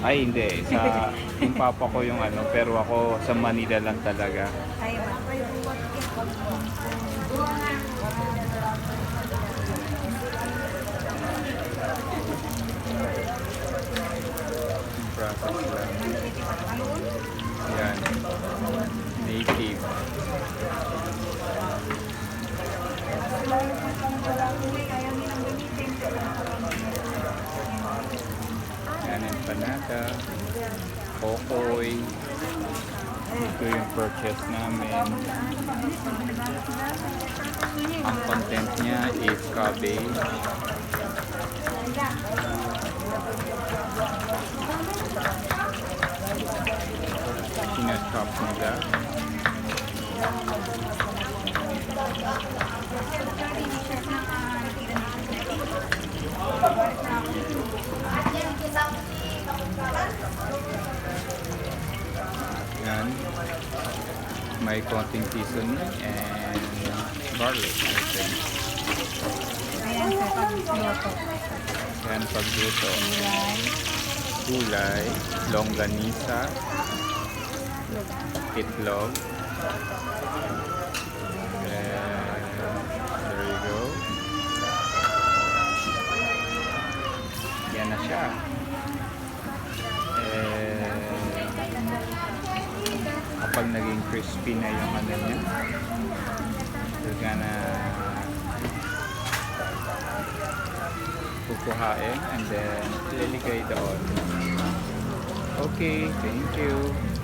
Ay, hindi. Sa yung papa ko yung ano, pero ako sa Manila lang talaga. Ay, Yung process lang. Yan. Native. Yan, empanada. Kokoy. Ito yung purchase namin. Ang content niya is cabbage. Sinachop nila. Yan. May konting seasoning and garlic, I think. ayan sa pagluto. Yan, pagluto. Gulay, longganisa, itlog. And there you go. Yan na siya. Kapag naging crispy na yung ano niya, we're gonna kukuhain and then liligay doon. Okay, thank you.